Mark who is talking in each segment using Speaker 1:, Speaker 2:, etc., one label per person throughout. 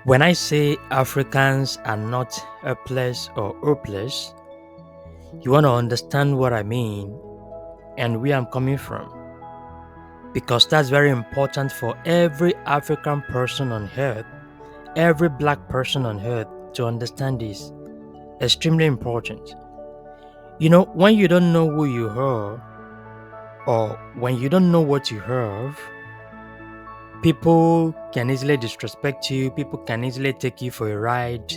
Speaker 1: When I say Africans are not helpless or hopeless, you want to understand what I mean and where I'm coming from. Because that's very important for every African person on earth, every black person on earth to understand this. Extremely important. When you don't know who you are or when you don't know what you have, people can easily disrespect you, people can easily take you for a ride,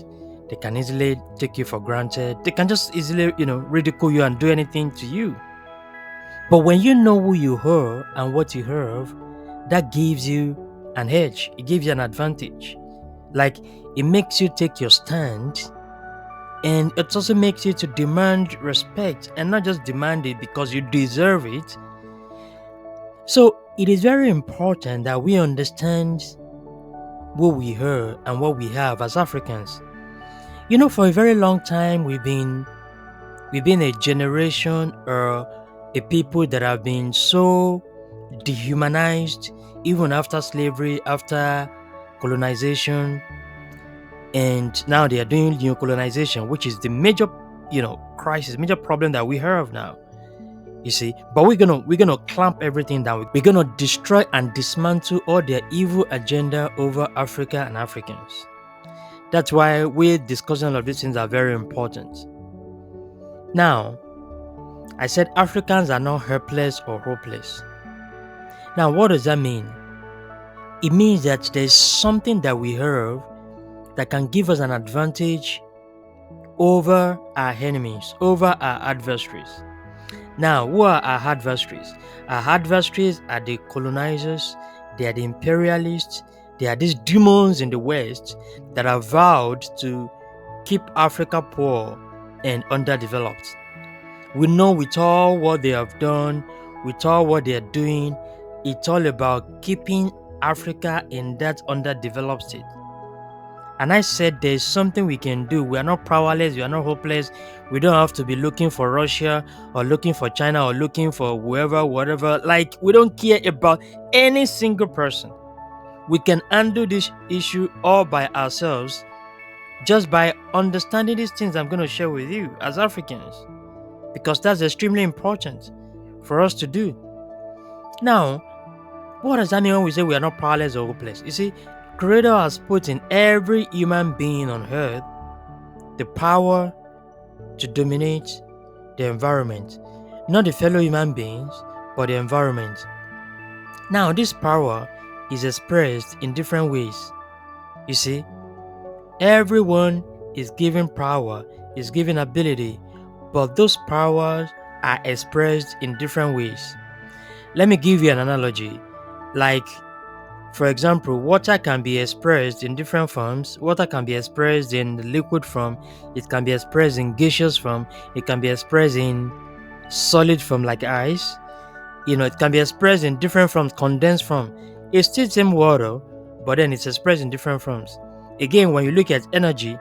Speaker 1: they can easily take you for granted, they can just easily, ridicule you and do anything to you. But when you know who you are and what you have, that gives you an edge, it gives you an advantage. Like, it makes you take your stand, and it also makes you to demand respect and not just demand it because you deserve it. So it is very important that we understand what we are and what we have as Africans. For a very long time we've been a generation or a people that have been so dehumanized, even after slavery, after colonization, and now they are doing colonization, which is the major crisis, major problem that we have now. You see, but we're gonna clamp everything down. We're gonna destroy and dismantle all their evil agenda over Africa and Africans. That's why we're discussing all of these things are very important. Now, I said Africans are not helpless or hopeless. Now, what does that mean? It means that there's something that we have that can give us an advantage over our enemies, over our adversaries. Now, who are our adversaries? Our adversaries are the colonizers, they are the imperialists, they are these demons in the West that have vowed to keep Africa poor and underdeveloped. We know with all what they have done, with all what they are doing, it's all about keeping Africa in that underdeveloped state. And I said there's something we can do. We are not powerless, we are not hopeless. We don't have to be looking for Russia or looking for China or looking for whoever, whatever. Like, we don't care about any single person. We can handle this issue all by ourselves just by understanding these things I'm going to share with you as Africans, because that's extremely important for us to do. Now, what does that mean when we say we are not powerless or hopeless? You see, Creator has put in every human being on earth the power to dominate the environment. Not the fellow human beings, but the environment. Now, this power is expressed in different ways. You see, everyone is given power, is given ability, but those powers are expressed in different ways. Let me give you an analogy. Like, for example, water can be expressed in different forms. Water can be expressed in liquid form, it can be expressed in gaseous form, it can be expressed in solid form like ice. It can be expressed in different forms, condensed form. It's still same water, but then it's expressed in different forms. Again, when you look at energy,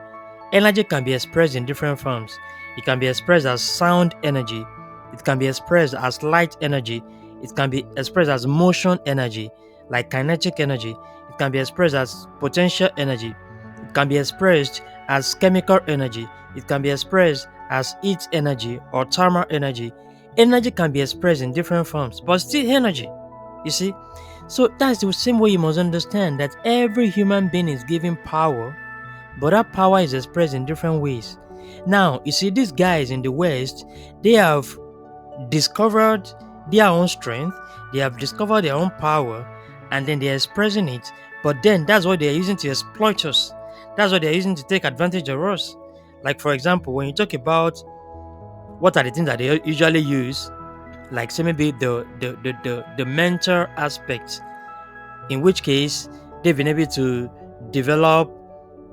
Speaker 1: energy can be expressed in different forms. It can be expressed as sound energy, it can be expressed as light energy, it can be expressed as motion energy, like kinetic energy. It can be expressed as potential energy. It can be expressed as chemical energy. It can be expressed as heat energy or thermal energy. Energy can be expressed in different forms, but still energy. You see? So that's the same way you must understand that every human being is given power, but that power is expressed in different ways. Now, you see, these guys in the West, they have discovered their own strength, they have discovered their own power, and then they're expressing it. But then that's what they're using to exploit us. That's what they're using to take advantage of us. Like, for example, when you talk about what are the things that they usually use, like say maybe the mental aspect, in which case they've been able to develop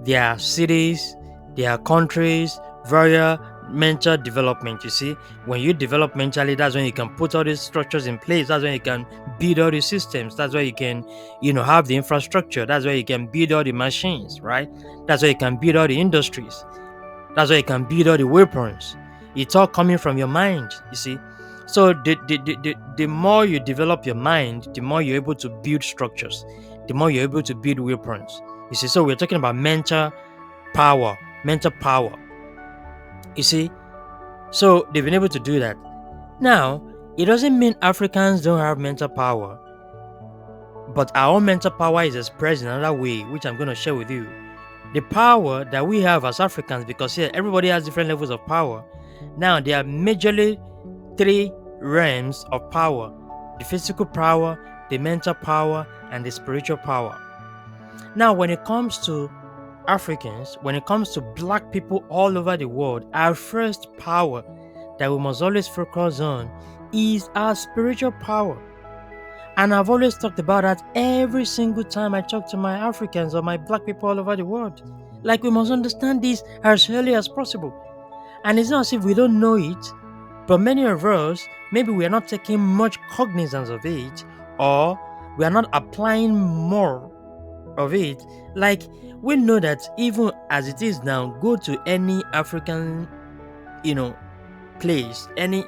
Speaker 1: their cities, their countries via mental development. You see, when you develop mentally, that's when you can put all these structures in place. That's when you can build all the systems. That's why you can, have the infrastructure. That's why you can build all the machines, right? That's why you can build all the industries. That's why you can build all the weapons. It's all coming from your mind, you see. So the more you develop your mind, the more you're able to build structures, the more you're able to build weapons. You see, so we're talking about power, mental power. You see, so they've been able to do that. Now, it doesn't mean Africans don't have mental power, but our own mental power is expressed in another way, which I'm going to share with you. The power that we have as Africans, because here everybody has different levels of power. Now, there are majorly three realms of power: the physical power, the mental power, and the spiritual power. Now, when it comes to Africans, when it comes to black people all over the world, our first power that we must always focus on is our spiritual power. And I've always talked about that every single time I talk to my Africans or my black people all over the world. Like, we must understand this as early as possible. And it's not as if we don't know it, but many of us, maybe we are not taking much cognizance of it, or we are not applying more of it. Like, we know that even as it is now, go to any African, you know, place, any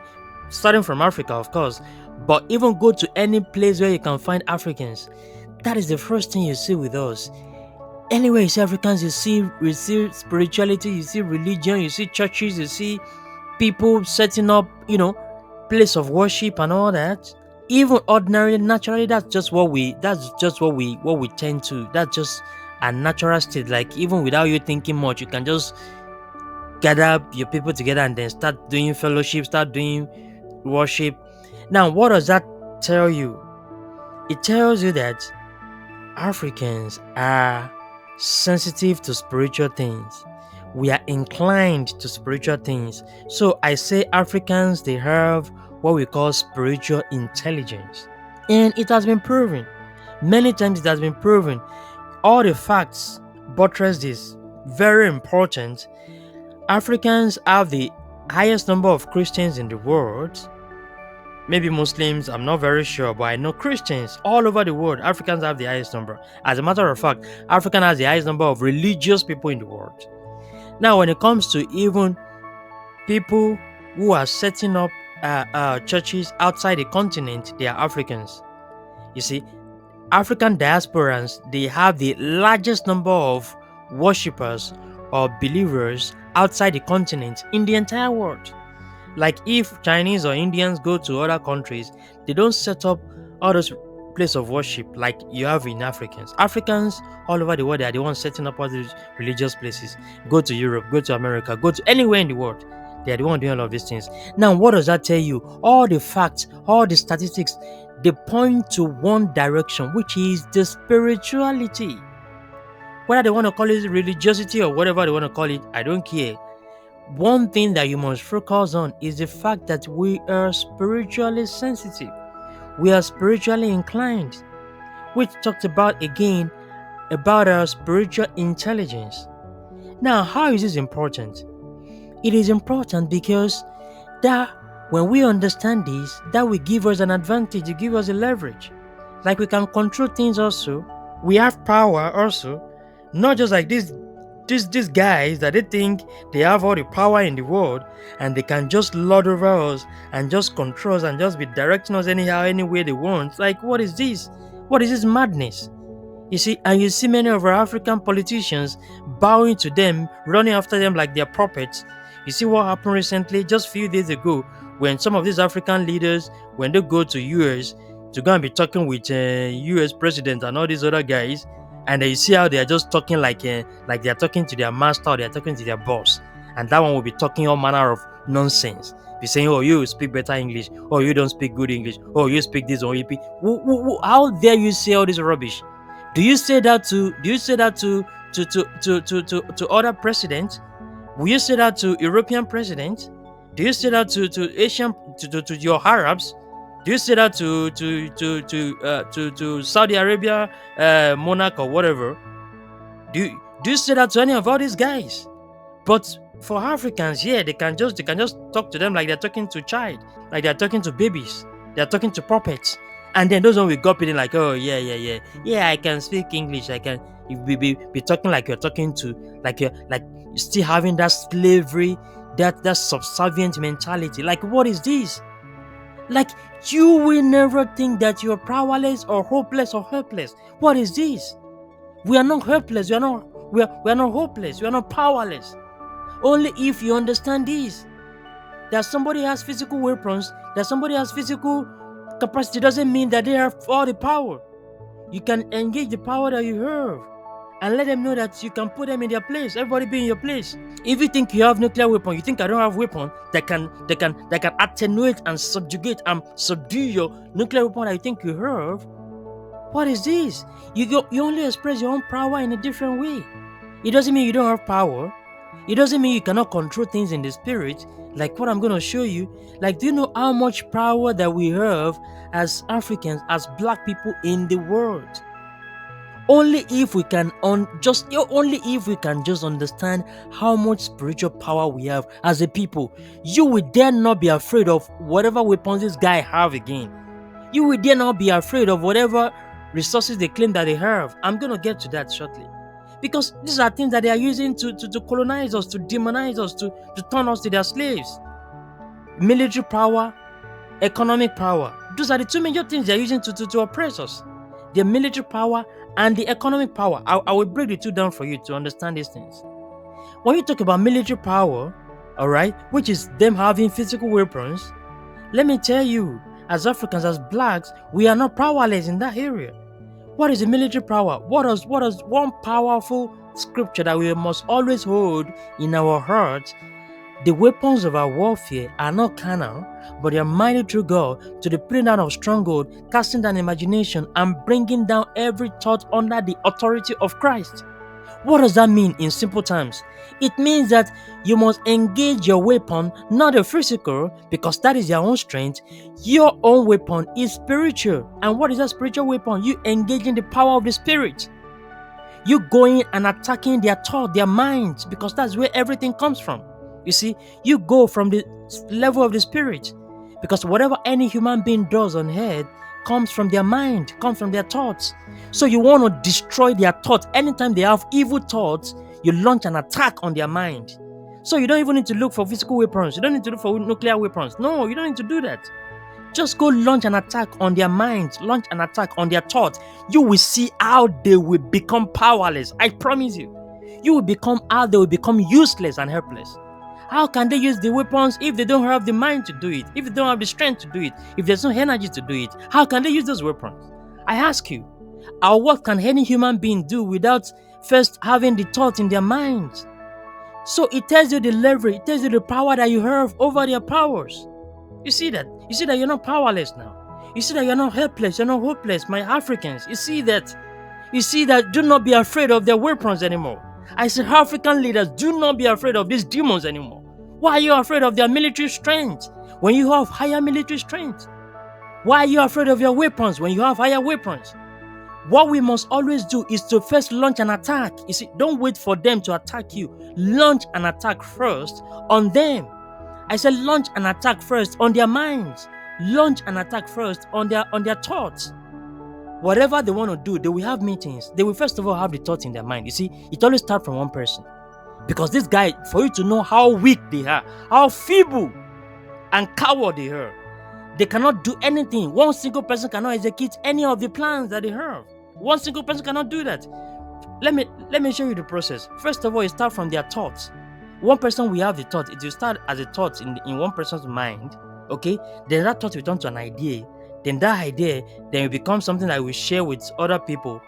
Speaker 1: starting from Africa, of course, but even go to any place where you can find Africans. That is the first thing you see with us. Anywhere you see Africans, you see spirituality, you see religion, you see churches, you see people setting up, place of worship and all that. Even ordinary, naturally, that's just what we tend to. That's just a natural state. Like, even without you thinking much, you can just gather your people together and then start doing fellowship, start doing worship. Now, what does that tell you? It tells you that Africans are sensitive to spiritual things. We are inclined to spiritual things. So I say Africans, they have what we call spiritual intelligence. And it has been proven. Many times it has been proven. All the facts buttress this. Very important. Africans have the highest number of Christians in the world. Maybe Muslims, I'm not very sure, but I know Christians all over the world. Africans have the highest number. As a matter of fact, African has the highest number of religious people in the world. Now, when it comes to even people who are setting up churches outside the continent, they are Africans. You see, African diasporans, they have the largest number of worshippers or believers outside the continent in the entire world. Like, if Chinese or Indians go to other countries, they don't set up all those place of worship like you have in Africans. Africans all over the world, they are the ones setting up all these religious places. Go to Europe, go to America, go to anywhere in the world. They are the one doing all of these things. Now, what does that tell you? All the facts, all the statistics, they point to one direction, which is the spirituality. Whether they want to call it religiosity or whatever they want to call it, I don't care. One thing that you must focus on is the fact that we are spiritually sensitive. We are spiritually inclined, which talked about again about our spiritual intelligence. Now, how is this important? It is important because that when we understand this, that will give us an advantage, it give us a leverage. Like, we can control things also. We have power also. Not just like these guys that they think they have all the power in the world and they can just lord over us and just control us and just be directing us anyhow, any way they want. Like, what is this? What is this madness? You see, and you see many of our African politicians bowing to them, running after them like they're puppets. You see what happened recently, just a few days ago, when some of these African leaders, when they go to US to go and be talking with US president and all these other guys, and you see how they are just talking like they are talking to their master or they are talking to their boss, and that one will be talking all manner of nonsense. Be saying, "Oh, you speak better English. Oh, you don't speak good English. Oh, you speak this or you speak." How dare you say all this rubbish? Do you say that to? Do you say that to other presidents? Will you say that to European presidents? Do you say that to Asian to your Arabs? Do you say that to Saudi Arabia monarch or whatever? Do you say that to any of all these guys? But for Africans, yeah, they can just talk to them like they're talking to a child, like they're talking to babies, they're talking to puppets. And then those one we got feeling like, oh yeah, I can speak English, I can be talking like you're talking to, like you're still having that slavery, that subservient mentality. Like, what is this? Like, you will never think that you're powerless or hopeless or helpless. What is this? We are not helpless. We are not hopeless. We are not powerless. Only if you understand this, that somebody has physical weapons, that somebody has physical capacity, doesn't mean that they have all the power. You can engage the power that you have and let them know that you can put them in their place. Everybody be in your place. If you think you have nuclear weapon, you think I don't have weapon that can attenuate and subjugate and subdue your nuclear weapon that you think you have. What is this? You only express your own power in a different way. It doesn't mean you don't have power. It doesn't mean you cannot control things in the spirit, like what I'm going to show you. Like, do you know how much power that we have as Africans, as black people in the world? Only if we can only if we can just understand how much spiritual power we have as a people, you will dare not be afraid of whatever weapons this guy have again. You will dare not be afraid of whatever resources they claim that they have. I'm gonna get to that shortly. Because these are things that they are using to colonize us, to demonize us, to turn us to their slaves. Military power, economic power. Those are the two major things they are using to oppress us. The military power and the economic power. I will break the two down for you to understand these things. When you talk about military power, all right, which is them having physical weapons, let me tell you, as Africans, as blacks, we are not powerless in that area. What is the military power? What is one powerful scripture that we must always hold in our hearts? The weapons of our warfare are not carnal, but they are mighty through God to the pulling down of stronghold, casting down imagination, and bringing down every thought under the authority of Christ. What does that mean in simple terms? It means that you must engage your weapon, not the physical, because that is your own strength. Your own weapon is spiritual. And what is that spiritual weapon? You engaging the power of the Spirit. You going and attacking their thought, their minds, because that's where everything comes from. You see, you go from the level of the Spirit, because whatever any human being does on earth comes from their mind, comes from their thoughts. So you want to destroy their thoughts. Anytime they have evil thoughts, you launch an attack on their mind. So you don't even need to look for physical weapons. You don't need to look for nuclear weapons. No, you don't need to do that. Just go launch an attack on their minds, launch an attack on their thoughts. You will see how they will become powerless. I promise you. You will become how they will become useless and helpless. How can they use the weapons if they don't have the mind to do it? If they don't have the strength to do it? If there's no energy to do it? How can they use those weapons? I ask you, what can any human being do without first having the thought in their minds? So it tells you the leverage, it tells you the power that you have over their powers. You see that? You see that you're not powerless now. You see that you're not helpless, you're not hopeless, my Africans. You see that? You see that? Do not be afraid of their weapons anymore. I say, African leaders, do not be afraid of these demons anymore. Why are you afraid of their military strength when you have higher military strength? Why are you afraid of your weapons when you have higher weapons? What we must always do is to first launch an attack. You see, don't wait for them to attack you. Launch an attack first on them. I said launch an attack first on their minds. Launch an attack first on their thoughts. Whatever they want to do, they will have meetings. They will first of all have the thoughts in their mind. You see, it always starts from one person. Because this guy, for you to know how weak they are, how feeble and coward they are, they cannot do anything. One single person cannot execute any of the plans that they have. One single person cannot do that. Let me show you the process. First of all, it starts from their thoughts. One person will have the thought. It will start as a thought in one person's mind. Okay? Then that thought will turn to an idea. Then that idea then will become something that we share with other people.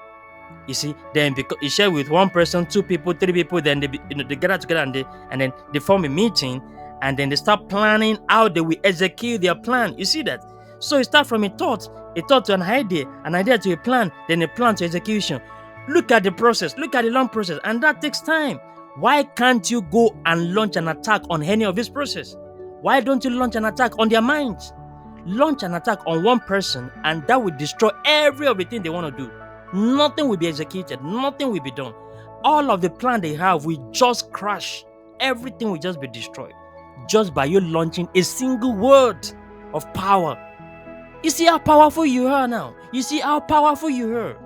Speaker 1: You see, then you share with one person, two people, three people, then they gather together and then they form a meeting, and then they start planning how they will execute their plan. You see that? So it starts from a thought to an idea to a plan, then a plan to execution. Look at the process, look at the long process, and that takes time. Why can't you go and launch an attack on any of this process? Why don't you launch an attack on their minds? Launch an attack on one person, and that will destroy every of the thing they want to do. Nothing will be executed. Nothing will be done. All of the plan they have will just crash. Everything will just be destroyed. Just by you launching a single word of power. You see how powerful you are now. You see how powerful you are.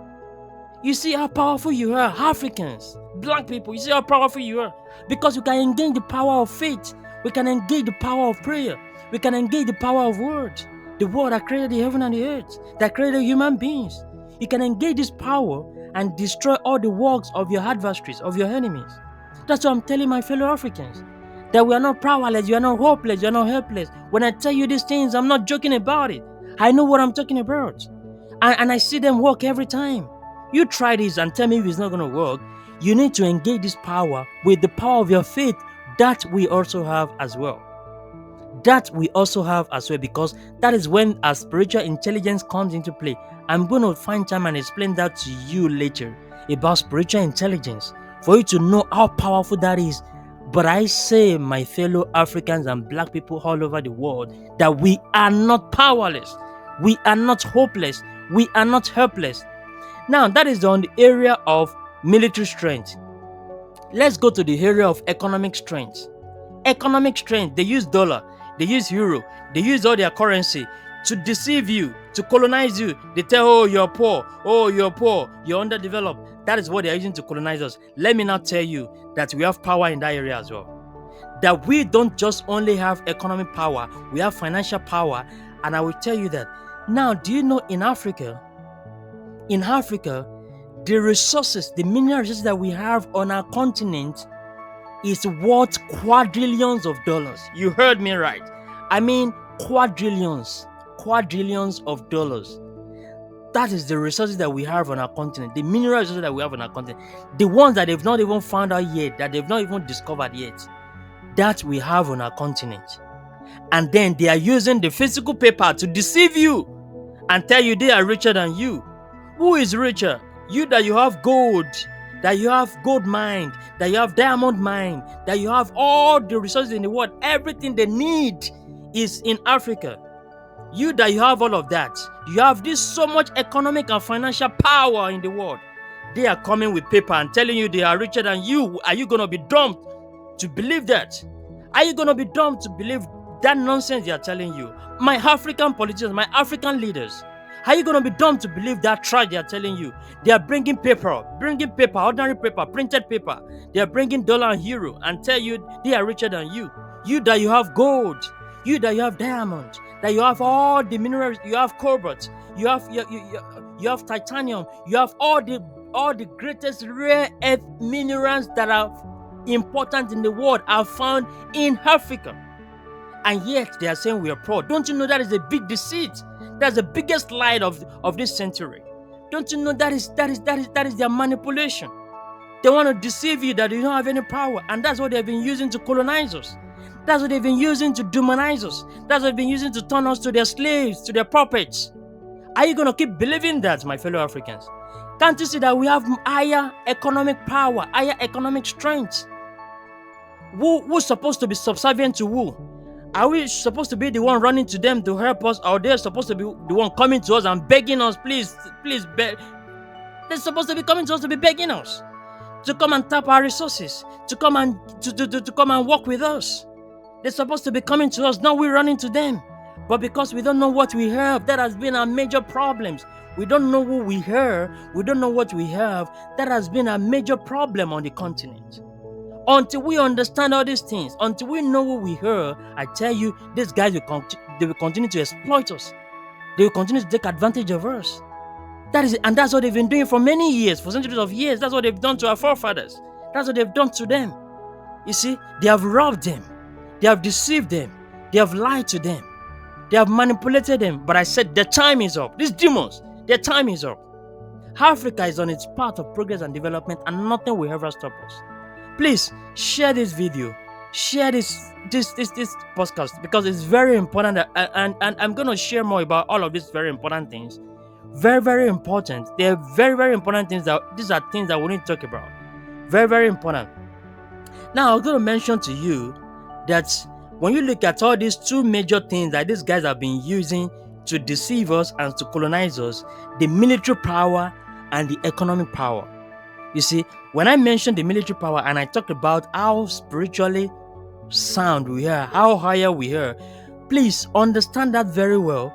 Speaker 1: You see how powerful you are. Africans, black people, you see how powerful you are. Because you can engage the power of faith. We can engage the power of prayer. We can engage the power of words. The world that created the heaven and the earth, that created human beings. You can engage this power and destroy all the works of your adversaries, of your enemies. That's what I'm telling my fellow Africans. That we are not powerless, you are not hopeless, you are not helpless. When I tell you these things, I'm not joking about it. I know what I'm talking about. And I see them work every time. You try this and tell me if it's not going to work. You need to engage this power with the power of your faith that we also have as well. That we also have as well, because that is when our spiritual intelligence comes into play. I'm going to find time and explain that to you later about spiritual intelligence for you to know how powerful that is. But I say, my fellow Africans and black people all over the world, that we are not powerless, we are not hopeless, we are not helpless. Now, that is on the area of military strength. Let's go to the area of economic strength. Economic strength, they use dollar, they use euro, they use all their currency to deceive you, to colonize you. They tell, oh, you're poor, you're underdeveloped. That is what they're using to colonize us. Let me now tell you that we have power in that area as well. That we don't just only have economic power, we have financial power. And I will tell you that. Now, do you know in Africa, the resources, the mineral resources that we have on our continent is worth quadrillions of dollars. You heard me right. I mean quadrillions of dollars. That is the resources that we have on our continent, the mineral resources that we have on our continent, the ones that they've not even found out yet, that they've not even discovered yet, that we have on our continent. And then they are using the physical paper to deceive you and tell you they are richer than you. Who is richer? You that you have gold, that you have gold mine, that you have diamond mine, that you have all the resources in the world, everything they need is in Africa. You that you have all of that, you have this so much economic and financial power in the world. They are coming with paper and telling you they are richer than you. Are you going to be dumb to believe that? Are you going to be dumb to believe that nonsense they are telling you? My African politicians, my African leaders, are you going to be dumb to believe that trash they are telling you? They are bringing paper, ordinary paper, printed paper. They are bringing dollar and euro and tell you they are richer than you. You that you have gold, you that you have diamond, that you have all the minerals, you have cobalt, you have titanium, you have all the greatest rare earth minerals that are important in the world are found in Africa. And yet they are saying we are poor. Don't you know that is a big deceit? That's the biggest lie of this century. Don't you know that is their manipulation? They want to deceive you that you don't have any power, and that's what they've been using to colonize us. That's what they've been using to demonize us. That's what they've been using to turn us to their slaves, to their puppets. Are you going to keep believing that, my fellow Africans? Can't you see that we have higher economic power, higher economic strength? Who's supposed to be subservient to who? Are we supposed to be the one running to them to help us, or they're supposed to be the one coming to us and begging us, please beg? They're supposed to be coming to us to be begging us to come and tap our resources, to come and to come and work with us. They're supposed to be coming to us, not we running to them. But because we don't know what we have, that has been our major problems. We don't know who we are, we don't know what we have. That has been a major problem on the continent. Until we understand all these things, until we know who we are, I tell you, these guys will continue to exploit us. They will continue to take advantage of us. That's what they've been doing for many years, for centuries of years. That's what they've done to our forefathers. That's what they've done to them. You see, they have robbed them. They have deceived them. They have lied to them. They have manipulated them. But I said, their time is up. These demons, their time is up. Africa is on its path of progress and development, and nothing will ever stop us. Please share this video, share this podcast, because it's very important. And I'm going to share more about all of these very important things. Very, very important. They're very, very important things. These are things that we need to talk about. Very, very important. Now, I'm going to mention to you that when you look at all these two major things that these guys have been using to deceive us and to colonize us, the military power and the economic power. You see, when I mentioned the military power and I talked about how spiritually sound we are, how higher we are, please understand that very well,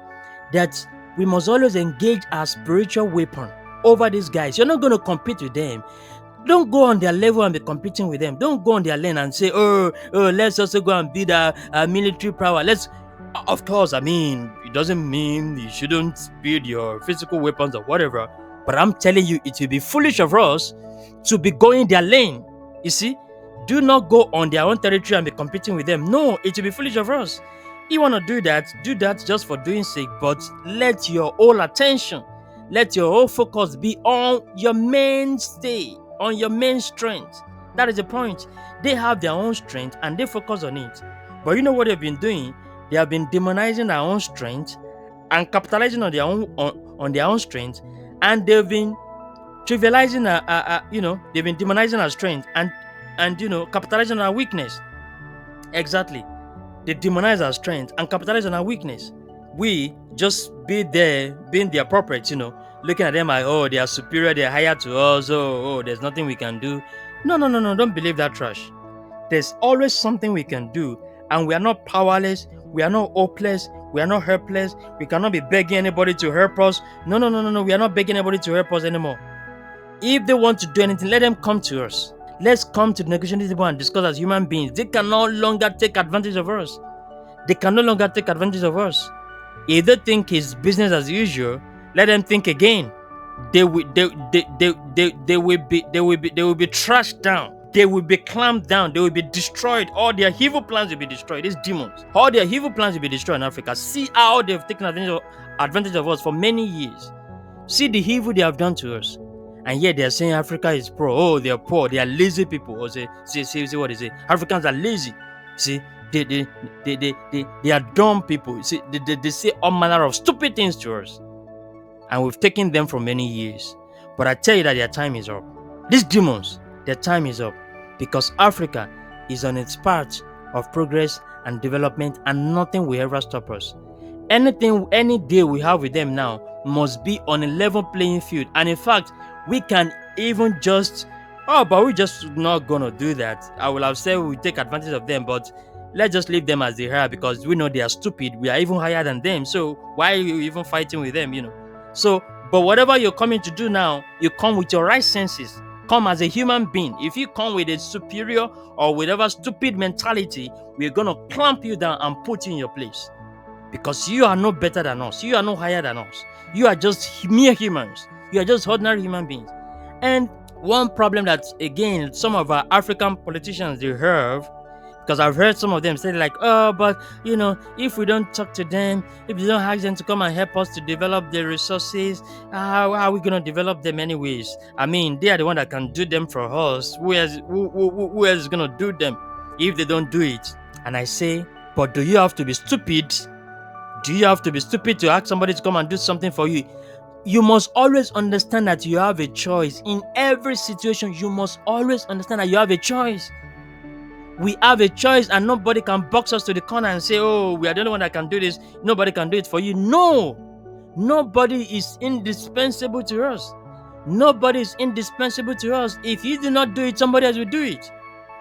Speaker 1: that we must always engage our spiritual weapon over these guys. You're not going to compete with them. Don't go on their level and be competing with them. Don't go on their lane and say, let's also go and build a military power. Of course, I mean, It doesn't mean you shouldn't build your physical weapons or whatever. But I'm telling you, it will be foolish of us to be going their lane. You see, do not go on their own territory and be competing with them. No, it will be foolish of us. You want to do that just for doing sake, but let your whole attention, let your whole focus be on your mainstay, on your main strength. That is the point. They have their own strength and they focus on it. But you know what they've been doing? They have been demonizing our own strength and capitalizing on their own strength, and they've been trivializing they've been demonizing our strength and capitalizing on our weakness. Exactly. They demonize our strength and capitalize on our weakness. We just be there, being the appropriate, looking at them like, oh, they are superior, they're higher to us, there's nothing we can do. No, no, no, no, don't believe that trash. There's always something we can do, and we are not powerless, we are not hopeless, we are not helpless, we cannot be begging anybody to help us. No, no, no, no, no, we are not begging anybody to help us anymore. If they want to do anything, let them come to us. Let's come to the negotiating table and discuss as human beings. They can no longer take advantage of us. They can no longer take advantage of us. If they think it's business as usual, let them think again. They will be trashed down. They will be clamped down. They will be destroyed. All their evil plans will be destroyed. These demons, all their evil plans will be destroyed in Africa. See how they've taken advantage of us for many years. See the evil they have done to us. And yet they are saying Africa is poor. Oh, they are poor. They are lazy people. Or see what they say. Africans are lazy. See, they are dumb people. See, they say all manner of stupid things to us. And we've taken them for many years. But I tell you that their time is up. These demons, their time is up. Because Africa is on its path of progress and development, and nothing will ever stop us. Any deal we have with them now must be on a level playing field. And in fact, we can even just, but we're just not going to do that. I will have said we take advantage of them, but let's just leave them as they are, because we know they are stupid. We are even higher than them. So why are you even fighting with them, So, but whatever you're coming to do now, you come with your right senses. Come as a human being. If you come with a superior or whatever stupid mentality, we're going to clamp you down and put you in your place. Because you are no better than us. You are no higher than us. You are just mere humans. You are just ordinary human beings. And one problem that, again, some of our African politicians, they have, because I've heard some of them say like, but, if we don't talk to them, if we don't ask them to come and help us to develop the resources, how are we going to develop them anyways? I mean, they are the one that can do them for us. Who else is going to do them if they don't do it? And I say, but do you have to be stupid? Do you have to be stupid to ask somebody to come and do something for you? You must always understand that you have a choice. In every situation, you must always understand that you have a choice. We have a choice, and nobody can box us to the corner and say, oh, we are the only one that can do this. Nobody can do it for you. No. Nobody is indispensable to us. Nobody is indispensable to us. If you do not do it, somebody else will do it.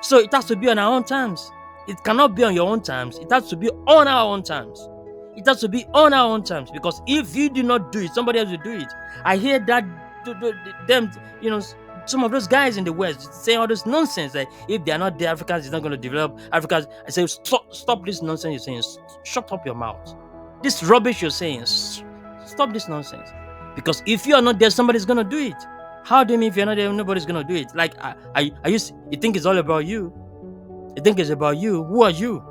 Speaker 1: So it has to be on our own terms. It cannot be on your own terms. It has to be on our own terms. It has to be on our own terms, because if you do not do it, somebody else will do it. I hear that some of those guys in the West saying all this nonsense that if they are not there, Africans is not going to develop. Africans, I say, stop this nonsense you're saying. Shut up your mouth. This rubbish you're saying, stop this nonsense. Because if you are not there, somebody's going to do it. How do you mean if you're not there, nobody's going to do it? Like, you think it's all about you? You think it's about you? Who are you?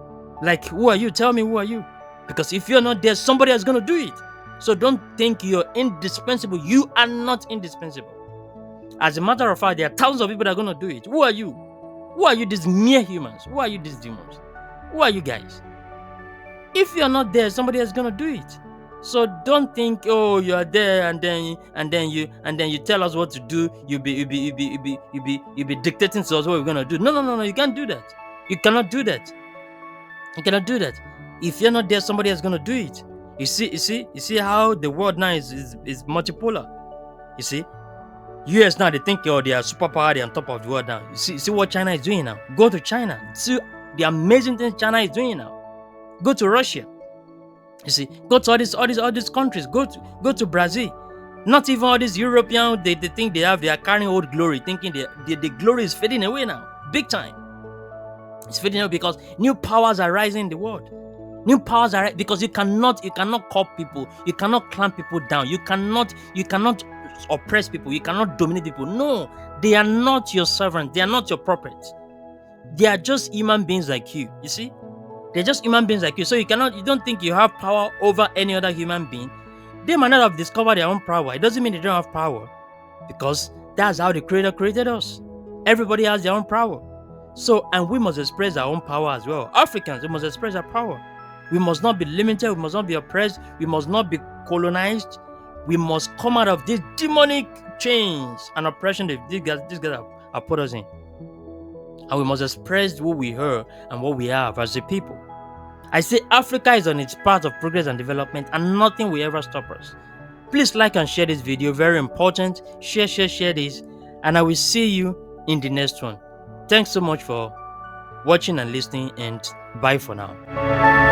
Speaker 1: Like, who are you? Tell me, who are you? Because if you're not there, somebody else is going to do it. So don't think you're indispensable. You are not indispensable. As a matter of fact, there are thousands of people that are going to do it. Who are you? Who are you, these mere humans? Who are you, these demons? Who are you guys? If you're not there, somebody else is going to do it. So don't think, oh, you are there and then you tell us what to do. You'll be dictating to us what we're going to do. No, you can't do that. You cannot do that. You cannot do that. If you're not there, somebody else is going to do it. You see how the world now is multipolar. You see, US now, they think, oh, they are superpower, they're on top of the world now. You see what China is doing now. Go to China. See the amazing things China is doing now. Go to Russia. You see, go to all these countries. Go to Brazil. Not even all these Europeans, they think they are carrying old glory, thinking the glory is fading away now. Big time. It's fading away because new powers are rising in the world. New powers are because you cannot call people, you cannot clamp people down, you cannot oppress people, you cannot dominate people. No, they are not your servants, they are not your prophets. They are just human beings like you. You see, they're just human beings like you. So you don't think you have power over any other human being. They might not have discovered their own power. It doesn't mean they don't have power because that's how the creator created us. Everybody has their own power. So, and we must express our own power as well. Africans, we must express our power. We must not be limited. We must not be oppressed. We must not be colonized. We must come out of these demonic chains and oppression that these guys have put us in. And we must express who we are and what we have as a people. I say Africa is on its path of progress and development, and nothing will ever stop us. Please like and share this video, very important. Share this, and I will see you in the next one. Thanks so much for watching and listening, and bye for now.